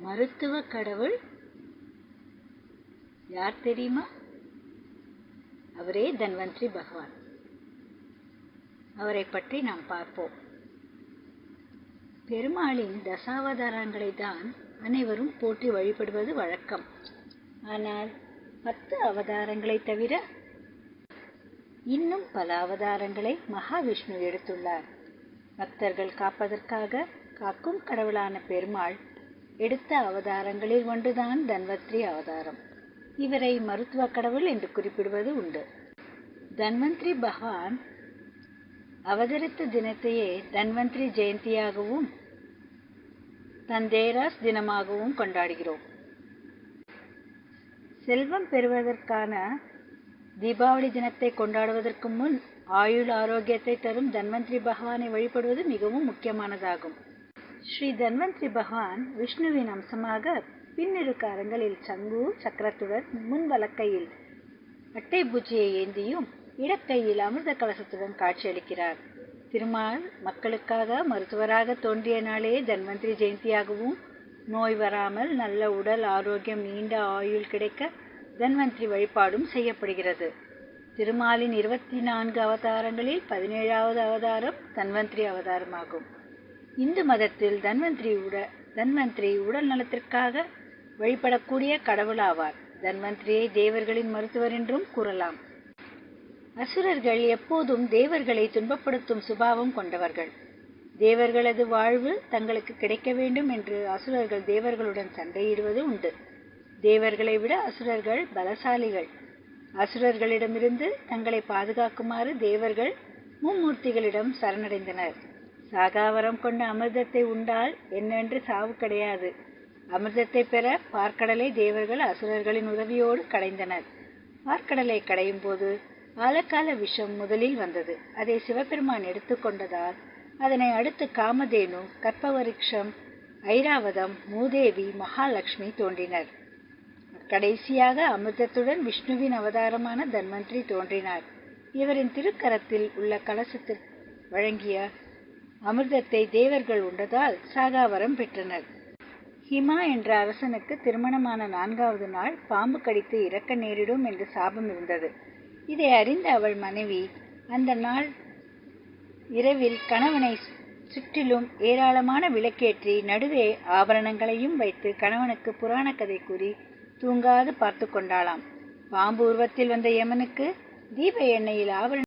மருத்துவ கடவுள் யார் தெரியுமா? அவரே தன்வந்திரி பகவான். அவரை பற்றி நாம் பார்ப்போம். பெருமாளின் தசாவதாரங்களை தான் அனைவரும் போற்றி வழிபடுவது வழக்கம். ஆனால் 10 அவதாரங்களை தவிர இன்னும் பல அவதாரங்களை மகாவிஷ்ணு எடுத்துள்ளார். பக்தர்கள் காப்பதற்காக காக்கும் கடவுளான பெருமாள் எடுத்த அவதாரங்களில் ஒன்றுதான் தன்வந்திரி அவதாரம். இவரை மருத்துவ கடவுள் என்று குறிப்பிடுவது உண்டு. தன்வந்திரி பகவான் அவதரித்த தினத்தையே தன்வந்திரி ஜெயந்தியாகவும் தந்தேராஸ் தினமாகவும் கொண்டாடுகிறோம். செல்வம் பெறுவதற்கான தீபாவளி தினத்தை கொண்டாடுவதற்கு முன் ஆயுள் ஆரோக்கியத்தை தரும் தன்வந்திரி பகவானை வழிபடுவது மிகவும் முக்கியமானதாகும். ஸ்ரீ தன்வந்திரி பகவான் விஷ்ணுவின் அம்சமாக பின்னிரு கரங்களில் சங்கு சக்கரத்துடன் முன் வலக்கையில் அட்டை பூச்சியை ஏந்தியும் இடக்கையில் அமிர்த கலசத்துடன் காட்சியளிக்கிறார். திருமால் மக்களுக்காக மருத்துவராக தோன்றிய நாளே தன்வந்திரி ஜெயந்தியாகவும், நோய் வராமல் நல்ல உடல் ஆரோக்கியம் நீண்ட ஆயுள் கிடைக்க தன்வந்திரி வழிபாடும் செய்யப்படுகிறது. திருமாலின் 24 அவதாரங்களில் 17வது அவதாரம் தன்வந்திரி அவதாரமாகும். இந்து மதத்தில் தன்வந்திரி உடல் நலத்திற்காக வழிபடக்கூடிய கடவுள் ஆவார். தன்வந்திரியை தேவர்களின் மருத்துவர் என்றும் கூறலாம். அசுரர்கள் எப்போதும் தேவர்களை துன்பப்படுத்தும் சுபாவம் கொண்டவர்கள். தேவர்களது வாழ்வு தங்களுக்கு கிடைக்க வேண்டும் என்று அசுரர்கள் தேவர்களுடன் சண்டையிடுவது உண்டு. தேவர்களை விட அசுரர்கள் பலசாலிகள். அசுரர்களிடமிருந்து தங்களை பாதுகாக்குமாறு தேவர்கள் மும்மூர்த்திகளிடம் சரணடைந்தனர். சாகாவரம் கொண்ட அமிர்தத்தை உண்டால் என்னென்று சாவு கிடையாது. அமிர்தத்தை பெற பார்க்கடலை தேவர்கள் அசுரர்களின் உதவியோடு கடைந்தனர். பார்க்கடலை கடையும் போது ஆலக்கால விஷம் முதலில் வந்தது. அதை சிவபெருமான் எடுத்துக்கொண்டதால் அதனை அடுத்து காமதேனு, கற்பவருஷம், ஐராவதம், மூதேவி, மகாலட்சுமி தோன்றினர். கடைசியாக அமிர்தத்துடன் விஷ்ணுவின் அவதாரமான தன்வந்திரி தோன்றினார். இவரின் திருக்கரத்தில் உள்ள கலசத்தில் வழங்கிய அமிர்தத்தை தேவர்கள் உண்டதால் சாகாவரம் பெற்றனர். ஹிமா என்ற அரசனுக்கு திருமணமான 4வது நாள் பாம்பு கடித்து இறக்க நேரிடும் என்று சாபம் இருந்தது. இதை அறிந்த அவள் மனைவி அந்த நாள் இரவில் கணவனை சுற்றிலும் ஏராளமான விளக்கேற்றி நடுவே ஆபரணங்களையும் வைத்து கணவனுக்கு புராண கதை கூறி தூங்காது பார்த்து கொண்டாளாம். பாம்பு உருவத்தில் வந்த யமனுக்கு தீப எண்ணெயில் ஆபரண